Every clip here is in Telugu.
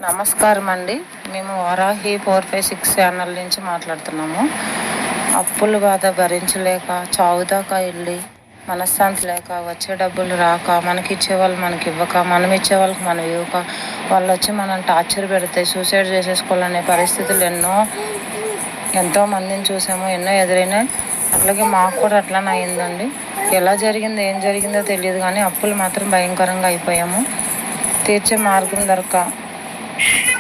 నమస్కారం అండి. మేము వారాహి 456 ఛానల్ నుంచి మాట్లాడుతున్నాము. అప్పుల బాధ భరించలేక చావుదాకా వెళ్ళి మనశ్శాంతి లేక వచ్చే డబ్బులు రాక మనకి ఇచ్చేవాళ్ళు మనకి ఇవ్వక, మనం ఇచ్చే వాళ్ళకి మనం ఇవ్వక, వాళ్ళు వచ్చి మనం టార్చర్ పెడితే సూసైడ్ చేసేసుకోవాలనే పరిస్థితులు ఎంతో మందిని చూసాము, ఎన్నో ఎదురైనాయి. అట్లాగే మాకు కూడా అట్లానే అయిందండి. ఎలా జరిగిందో ఏం జరిగిందో తెలియదు కానీ అప్పులు మాత్రం భయంకరంగా అయిపోయాము. తీర్చే మార్గం దొరక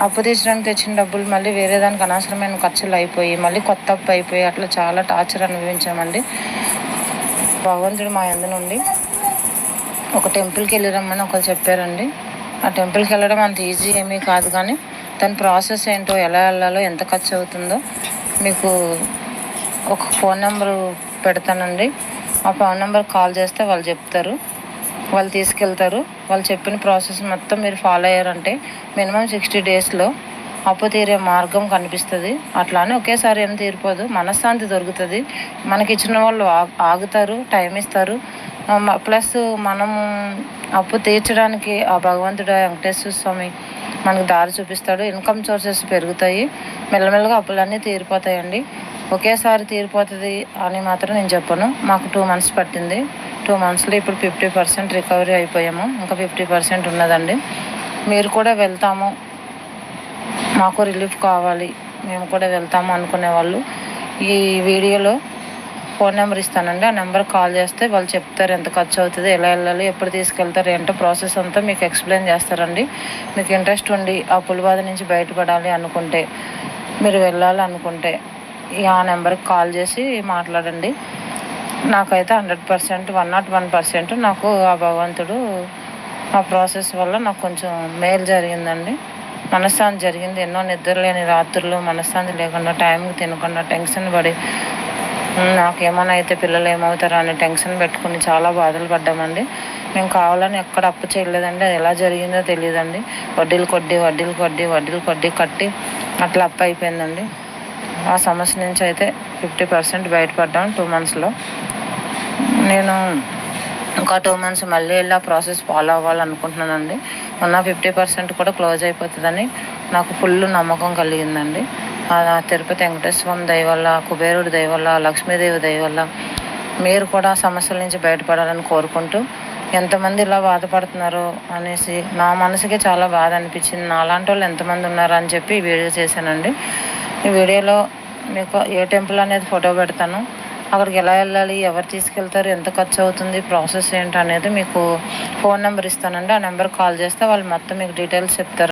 అప్పు తీర్చడానికి తెచ్చిన డబ్బులు మళ్ళీ వేరే దానికి అనవసరమైన ఖర్చులు అయిపోయి మళ్ళీ కొత్త అప్పు అయిపోయి అట్లా చాలా టార్చర్ అనుభవించామండి. భగవంతుడు మా యందు నుండి ఒక టెంపుల్కి వెళ్ళి రమ్మని ఒకరు చెప్పారండి. ఆ టెంపుల్కి వెళ్ళడం అంత ఈజీ ఏమీ కాదు కానీ దాని ప్రాసెస్ ఏంటో, ఎలా వెళ్ళాలో, ఎంత ఖర్చు అవుతుందో మీకు ఒక ఫోన్ నెంబరు పెడతానండి. ఆ ఫోన్ నెంబర్కి కాల్ చేస్తే వాళ్ళు చెప్తారు, వాళ్ళు తీసుకెళ్తారు. వాళ్ళు చెప్పిన ప్రాసెస్ మొత్తం మీరు ఫాలో అయ్యారంటే మినిమం 60 డేస్లో అప్పు తీరే మార్గం కనిపిస్తుంది. అట్లానే ఒకేసారి ఏం తీరిపోదు, మనశ్శాంతి దొరుకుతుంది. మనకి ఇచ్చిన వాళ్ళు ఆగుతారు, టైం ఇస్తారు. ప్లస్ మనము అప్పు తీర్చడానికి ఆ భగవంతుడు వెంకటేశ్వర స్వామి మనకు దారి చూపిస్తాడు. ఇన్కమ్ సోర్సెస్ పెరుగుతాయి, మెల్లమెల్లగా అప్పులన్నీ తీరిపోతాయండి. ఒకేసారి తీరిపోతుంది అని మాత్రం నేను చెప్పను. మాకు 2 months పట్టింది. 2 monthsలో ఇప్పుడు 50% రికవరీ అయిపోయాము. ఇంకా 50% ఉన్నదండి. మీరు కూడా వెళ్తాము, మాకు రిలీఫ్ కావాలి, మేము కూడా వెళ్తాము అనుకునే వాళ్ళు ఈ వీడియోలో ఫోన్ నెంబర్ ఇస్తానండి. ఆ నెంబర్కి కాల్ చేస్తే వాళ్ళు చెప్తారు ఎంత ఖర్చు అవుతుంది, ఎలా వెళ్ళాలి, ఎప్పుడు తీసుకెళ్తారు, ఏంటో ప్రాసెస్ అంతా మీకు ఎక్స్ప్లెయిన్ చేస్తారండి. మీకు ఇంట్రెస్ట్ ఉండి ఆ పులి బాధ నుంచి బయటపడాలి అనుకుంటే, మీరు వెళ్ళాలి అనుకుంటే ఆ నెంబర్కి కాల్ చేసి మాట్లాడండి. నాకైతే 100%, 101% నాకు ఆ భగవంతుడు ఆ ప్రాసెస్ వల్ల నాకు కొంచెం మేలు జరిగిందండి. మనశ్శాంతి జరిగింది. ఎన్నో నిద్రలేని రాత్రులు, మనశ్శాంతి లేకుండా, టైంకి తినకుండా, టెన్షన్ పడి నాకేమైనా అయితే పిల్లలు ఏమవుతారో అని టెన్షన్ పెట్టుకుని చాలా బాధలు పడ్డామండి. మేము కావాలని ఎక్కడ అప్పు చేయలేదండి. అది ఎలా జరిగిందో తెలియదండి. వడ్డీలు కొద్ది కట్టి అట్లా అప్పు అయిపోయిందండి. ఆ సమస్య నుంచి అయితే 50% బయటపడ్డాను 2 monthsలో. నేను ఇంకా 2 months మళ్ళీ వెళ్ళి ఆ ప్రాసెస్ ఫాలో అవ్వాలనుకుంటున్నానండి. మొన్న 50% కూడా క్లోజ్ అయిపోతుందని నాకు ఫుల్ నమ్మకం కలిగిందండి. తిరుపతి వెంకటేశ్వర స్వామి దయ వల్ల, కుబేరుడి దయ వల్ల, లక్ష్మీదేవి దయ వల్ల మీరు కూడా సమస్యల నుంచి బయటపడాలని కోరుకుంటూ, ఎంతమంది ఇలా బాధపడుతున్నారో అనేసి నా మనసుకే చాలా బాధ అనిపించింది. నాలాంటి వాళ్ళు ఎంతమంది ఉన్నారో అని చెప్పి ఈ వీడియో చేశానండి. ఈ వీడియోలో మీకు ఏ టెంపుల్ అనేది ఫోటో పెడతాను, అక్కడికి ఎలా వెళ్ళాలి, ఎవరు తీసుకెళ్తారు, ఎంత ఖర్చు అవుతుంది, ప్రాసెస్ ఏంటి అనేది మీకు ఫోన్ నెంబర్ ఇస్తానండి. ఆ నెంబర్కి కాల్ చేస్తే వాళ్ళు మొత్తం మీకు డీటెయిల్స్ చెప్తారు.